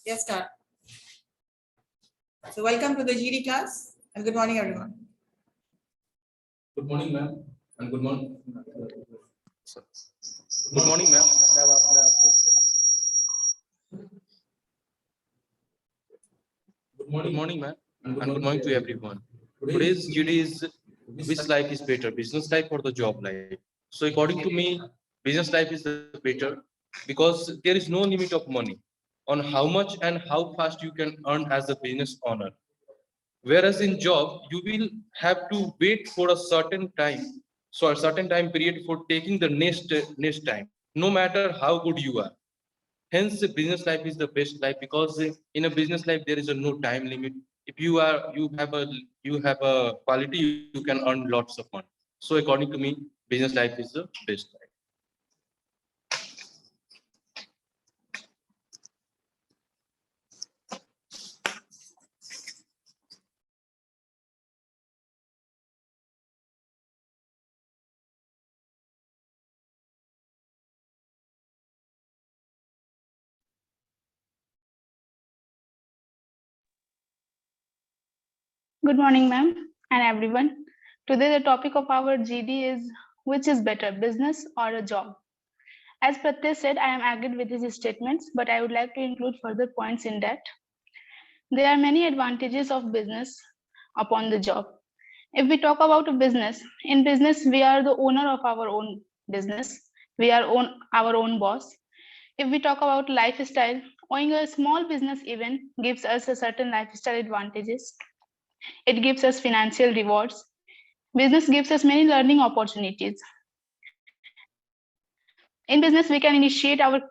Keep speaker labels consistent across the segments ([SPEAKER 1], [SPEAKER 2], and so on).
[SPEAKER 1] Yes, start. So welcome to the GD class and good morning, everyone.
[SPEAKER 2] Good morning, ma'am, and good morning. Good morning, ma'am. Good morning, ma'am, and good morning to everyone. Today's GD is which life is better, business life or the job life? So according to me, business life is the better because there is no limit of money on how much and how fast you can earn as a business owner. Whereas in job, you will have to wait for a certain time, so a certain time period for taking the next time, no matter how good you are. Hence, the business life is the best life because in a business life there is a no time limit. If you have a quality, you can earn lots of money. So according to me, business life is the best life.
[SPEAKER 3] Good morning, ma'am, and everyone. Today, the topic of our GD is which is better, business or a job? As Pratyay said, I am agreed with his statements, but I would like to include further points in that. There are many advantages of business upon the job. If we talk about a business, in business, we are the owner of our own business. We are our own boss. If we talk about lifestyle, owning a small business even gives us a certain lifestyle advantages. It gives us financial rewards. Business gives us many learning opportunities. In business, we can initiate our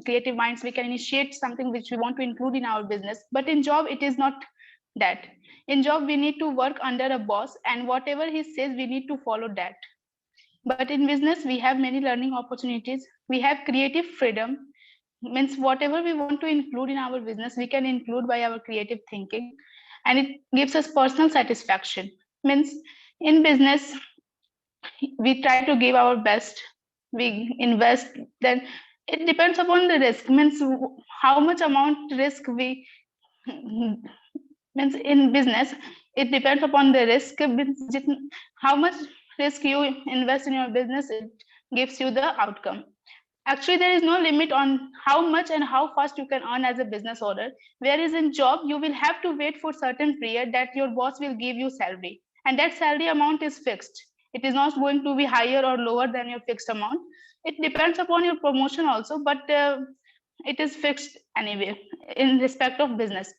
[SPEAKER 3] creative minds, we can initiate something which we want to include in our business. But in job, it is not that. In job, we need to work under a boss, and whatever he says, we need to follow that. But in business, we have many learning opportunities. We have creative freedom. Means whatever we want to include in our business, we can include by our creative thinking, and it gives us personal satisfaction. Means in business, we try to give our best, we invest, then it depends upon the risk. Means how much amount risk we means in business, it depends upon the risk. How much risk you invest in your business, it gives you the outcome. Actually, there is no limit on how much and how fast you can earn as a business owner. Whereas in job, you will have to wait for certain period that your boss will give you salary, and that salary amount is fixed. It is not going to be higher or lower than your fixed amount. It depends upon your promotion also, but it is fixed anyway in respect of business.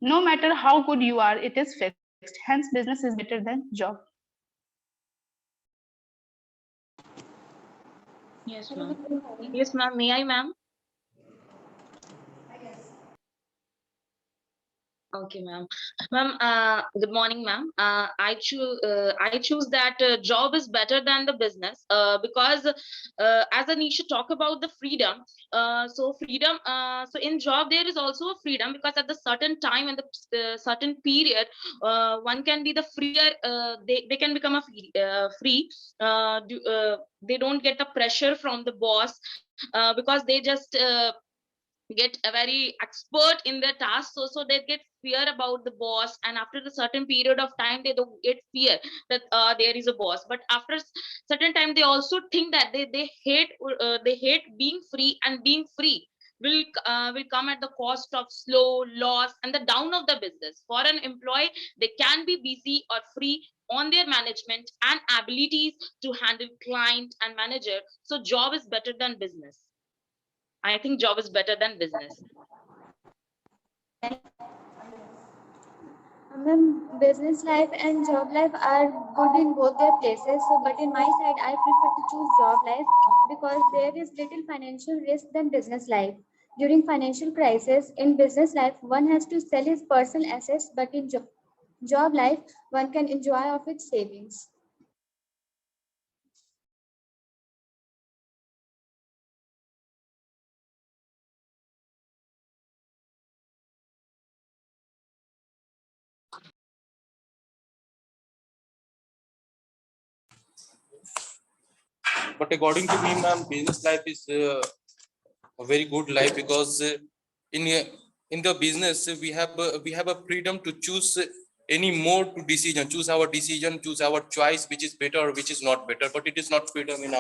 [SPEAKER 3] No matter how good you are, it is fixed. Hence, business is better than job.
[SPEAKER 4] Yes, ma'am. Yes, ma'am. May I, ma'am? Okay, ma'am. Ma'am, good morning, ma'am. I choose that job is better than the business because as Anisha talk about the freedom. So freedom. So in job there is also a freedom because at the certain time and the certain period, one can be the freer. They can become a free. They don't get the pressure from the boss because they just get a very expert in their task, so they get fear about the boss, and after the certain period of time they don't get fear that there is a boss. But after certain time they also think that they hate being free, and being free will come at the cost of slow loss and the down of the business. For an employee, they can be busy or free on their management and abilities to handle client and manager. So job is better than business. I think job is better than business.
[SPEAKER 5] Business life and job life are good in both their places. So, but in my side, I prefer to choose job life because there is little financial risk than business life. During financial crisis, in business life, one has to sell his personal assets, but in job life, one can enjoy of its savings.
[SPEAKER 2] But according to me, ma'am, business life is a very good life because in the business we have a freedom to choose any more to decision, choose our decision, choose our choice, which is better or which is not better, but it is not freedom in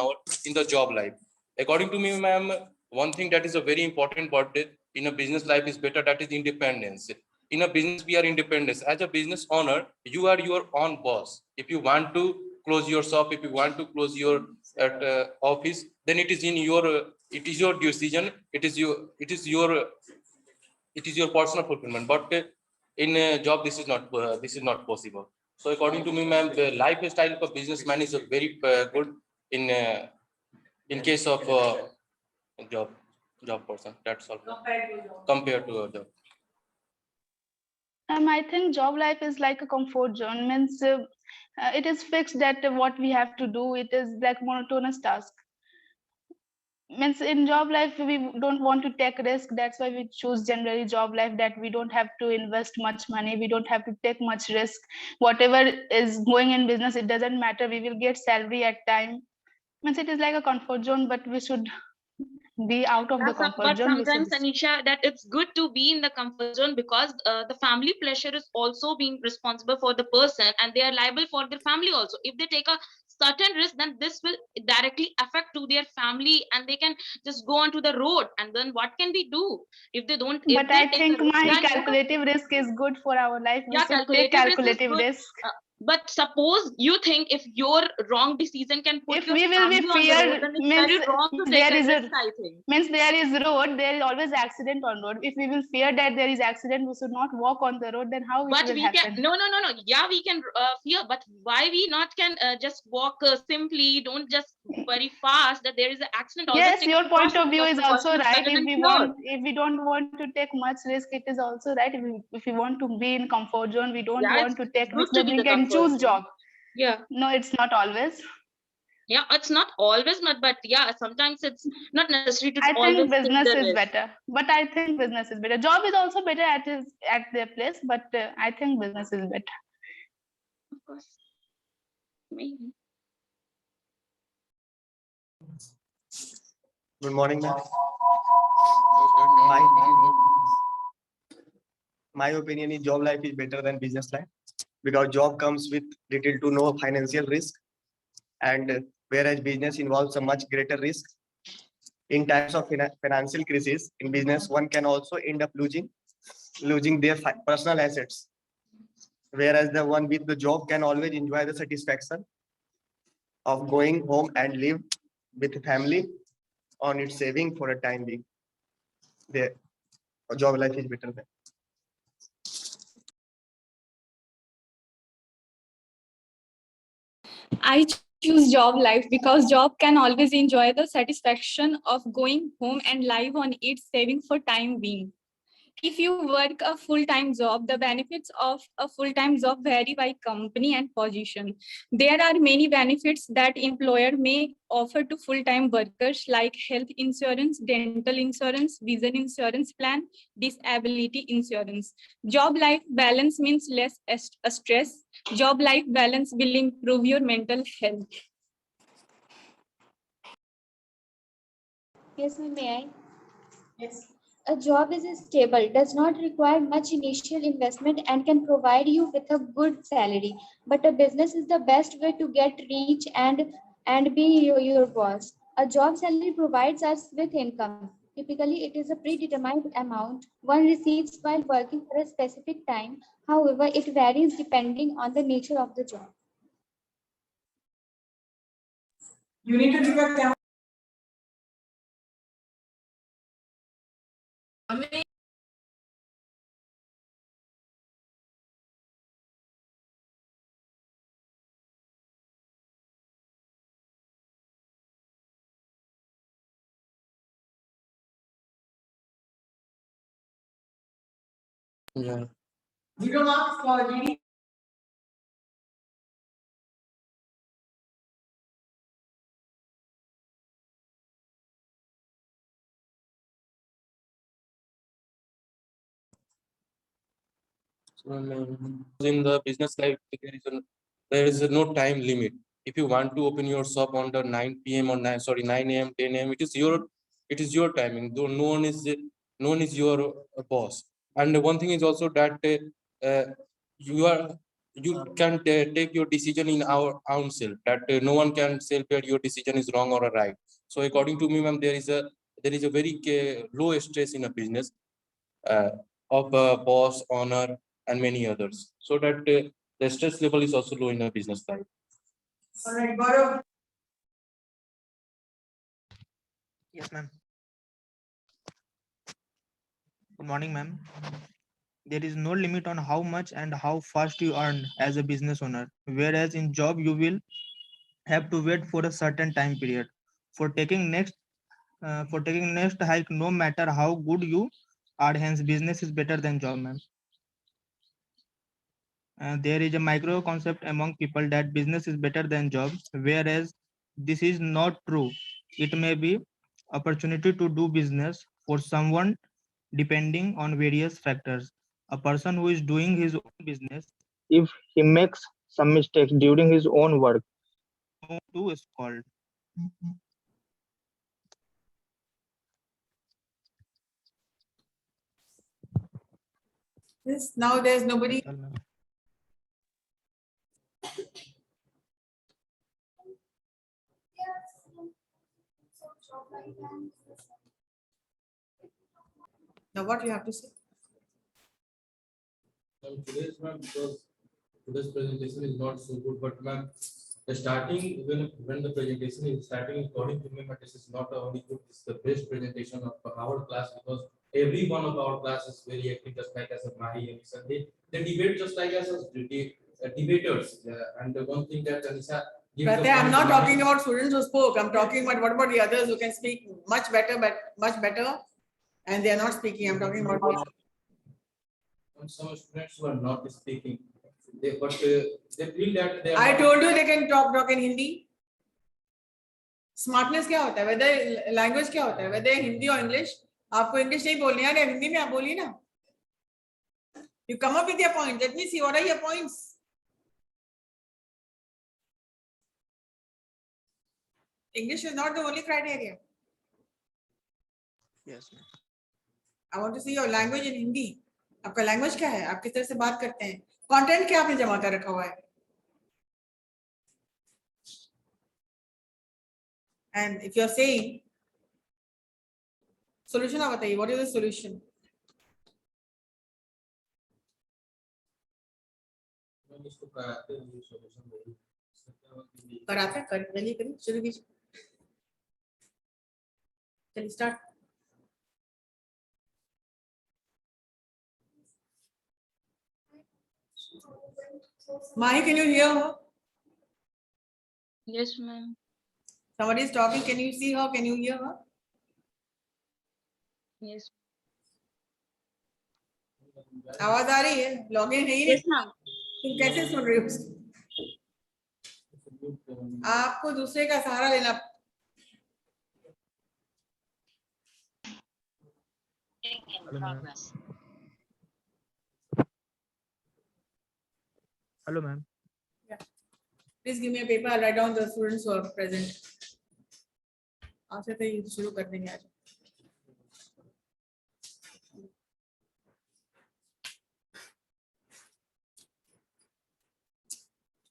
[SPEAKER 2] the job life. According to me, ma'am, one thing that is a very important part in a business life is better, that is independence. In a business, we are independent. As a business owner, you are your own boss. If you want to close your shop, if you want to close your office, then it is in your it is your decision. It is your personal fulfillment. But in a job, this is not possible. So according to me, ma'am, the lifestyle of a businessman is a very good in case of job person. That's all. Compared to a job.
[SPEAKER 3] I think job life is like a comfort zone. Means it is fixed that what we have to do. It is like monotonous task. Means in job life we don't want to take risk. That's why we choose generally job life, that we don't have to invest much money. We don't have to take much risk. Whatever is going in business, it doesn't matter. We will get salary at time. Means it is like a comfort zone, but we should be out of the comfort
[SPEAKER 4] But
[SPEAKER 3] zone.
[SPEAKER 4] sometimes, Anisha, that it's good to be in the comfort zone, because the family pressure is also being responsible for the person, and they are liable for their family also. If they take a certain risk, then this will directly affect to their family, and they can just go onto the road. And then what can we do if they don't? If
[SPEAKER 3] But
[SPEAKER 4] they
[SPEAKER 3] I
[SPEAKER 4] take
[SPEAKER 3] think
[SPEAKER 4] a risk,
[SPEAKER 3] my
[SPEAKER 4] then
[SPEAKER 3] calculative risk is good for our life. We
[SPEAKER 4] yeah,
[SPEAKER 3] should take calculative
[SPEAKER 4] good.
[SPEAKER 3] risk.
[SPEAKER 4] But suppose you think if your wrong decision can put
[SPEAKER 3] If
[SPEAKER 4] your
[SPEAKER 3] we will be
[SPEAKER 4] family on the road,
[SPEAKER 3] fear,
[SPEAKER 4] then it's
[SPEAKER 3] means
[SPEAKER 4] very wrong to take
[SPEAKER 3] there
[SPEAKER 4] a
[SPEAKER 3] is
[SPEAKER 4] risk,
[SPEAKER 3] a
[SPEAKER 4] I think.
[SPEAKER 3] means there is road, there is always accident on road. If we will fear that there is accident, we should not walk on the road, then how it
[SPEAKER 4] But
[SPEAKER 3] will
[SPEAKER 4] we can
[SPEAKER 3] happen?
[SPEAKER 4] no. Yeah, we can fear, but why we not can just walk simply? Don't just very fast that there is an accident. Always
[SPEAKER 3] Yes,
[SPEAKER 4] take
[SPEAKER 3] your point of
[SPEAKER 4] precautions,
[SPEAKER 3] view
[SPEAKER 4] because
[SPEAKER 3] is also
[SPEAKER 4] precaution is
[SPEAKER 3] right.
[SPEAKER 4] better than cure.
[SPEAKER 3] If we don't want to take much risk, it is also right. If we want to be in comfort zone, we don't
[SPEAKER 4] Yeah,
[SPEAKER 3] want to
[SPEAKER 4] it's
[SPEAKER 3] take
[SPEAKER 4] good
[SPEAKER 3] risk,
[SPEAKER 4] to
[SPEAKER 3] then
[SPEAKER 4] be
[SPEAKER 3] we
[SPEAKER 4] the
[SPEAKER 3] can
[SPEAKER 4] comfort
[SPEAKER 3] choose
[SPEAKER 4] zone.
[SPEAKER 3] job.
[SPEAKER 4] Yeah.
[SPEAKER 3] No, it's not always.
[SPEAKER 4] Yeah, it's not always, but yeah, sometimes it's not necessary to
[SPEAKER 3] I
[SPEAKER 4] always
[SPEAKER 3] think
[SPEAKER 4] take
[SPEAKER 3] business
[SPEAKER 4] the
[SPEAKER 3] is
[SPEAKER 4] risk.
[SPEAKER 3] better, but I think business is better. Job is also better at their place, but I think business is better.
[SPEAKER 4] Of course, maybe.
[SPEAKER 6] Good morning, ma'am. My opinion is job life is better than business life, because job comes with little to no financial risk, and whereas business involves a much greater risk. In times of financial crisis in business, one can also end up losing their personal assets, whereas the one with the job can always enjoy the satisfaction of going home and live with family on its saving for a time being. The job life is better than.
[SPEAKER 7] I choose job life because job can always enjoy the satisfaction of going home and live on its saving for time being. If you work a full-time job, the benefits of a full-time job vary by company and position. There are many benefits that employer may offer to full-time workers, like health insurance, dental insurance, vision insurance plan, disability insurance. Job life balance means less stress. Job life balance will improve your mental health.
[SPEAKER 5] Yes, ma'am, may I?
[SPEAKER 1] Yes.
[SPEAKER 5] A job is stable, does not require much initial investment, and can provide you with a good salary. But a business is the best way to get rich and be your boss. A job salary provides us with income. Typically, it is a predetermined amount one receives while working for a specific time. However, it varies depending on the nature of the job.
[SPEAKER 1] You need to give a camera.
[SPEAKER 2] Yeah.
[SPEAKER 1] Zero marks for GD.
[SPEAKER 2] So, in the business life, there is no time limit. If you want to open your shop on the 9 p.m. or 9 a.m., 10 a.m., it is your timing. Though no no one is your boss. And one thing is also that you can take your decision in our own self, that no one can say that your decision is wrong or right. So according to me, ma'am, there is a very low stress in a business uh, of boss, owner, and many others, so that the stress level is also low in a business life.
[SPEAKER 1] All right, Gaurav.
[SPEAKER 8] Yes, ma'am. Good morning, ma'am. There is no limit on how much and how fast you earn as a business owner, whereas in job you will have to wait for a certain time period for taking next hike, no matter how good you are. Hence, business is better than job, ma'am. There is a micro concept among people that business is better than job, whereas this is not true. It may be opportunity to do business for someone depending on various factors. A person who is doing his own business, if he makes some mistakes during his own work, no to is called.
[SPEAKER 1] Yes, now there's nobody. Now what you have to say?
[SPEAKER 2] Today's ma'am, because today's presentation is not so good, but ma'am, the starting when the presentation is starting, according to me, but this is not only good, this is the best presentation of our class, because every one of our class is very active, just like as a Mahi and Isa. They debate just like as debaters. And the one thing that Anisa gives the
[SPEAKER 1] Pratyay, I'm
[SPEAKER 2] point
[SPEAKER 1] not
[SPEAKER 2] to
[SPEAKER 1] talking
[SPEAKER 2] Mahi.
[SPEAKER 1] about students who spoke. I'm talking about what about the others who can speak much better, and they are not speaking. I'm talking about me.
[SPEAKER 2] Some students who are not speaking, they feel that they are
[SPEAKER 1] I
[SPEAKER 2] not-
[SPEAKER 1] told you they can talk in Hindi. Smartness क्या होता है? Whether language क्या होता है? Whether Hindi or English? आपको English नहीं बोलनी है, हिंदी में आप बोलिए ना. You come up with your points. Let me see what are your points. English is not the only criteria.
[SPEAKER 8] Yes, ma'am.
[SPEAKER 1] I want to see your language in Hindi. आपका language क्या है? आप किस तरह से बात करते हैं? Content क्या आपने जमा कर रखा हुआ है? And if you're saying solution, आप बताइए. What is the solution?
[SPEAKER 2] इसको कराते हैं, ये solution वही।
[SPEAKER 1] कराते हैं, करिए करिए शुरू कीजिए. चलिए start. Mahi, can you hear her?
[SPEAKER 4] Yes, ma'am.
[SPEAKER 1] Somebody is talking. Can you see her? Can you hear her?
[SPEAKER 4] Yes.
[SPEAKER 1] आवाज आ रही है? लॉगिन है ही
[SPEAKER 4] Yes,
[SPEAKER 1] नहीं.
[SPEAKER 4] ma'am.
[SPEAKER 1] तुम कैसे सुन रहे हो उसको? आपको दूसरे का सहारा लेना.
[SPEAKER 8] Hello, ma'am.
[SPEAKER 1] Please give me a paper. I'll write down the students who are present. आपसे तो ये शुरू कर देंगे आज.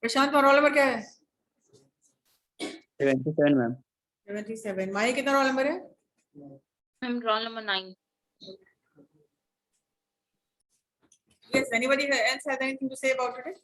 [SPEAKER 1] प्रशांत, रोल नंबर क्या है?
[SPEAKER 9] 77, ma'am.
[SPEAKER 1] 77. माही कितना रोल नंबर है?
[SPEAKER 4] I'm roll number 9.
[SPEAKER 1] Yes. Anybody else has anything to say about it?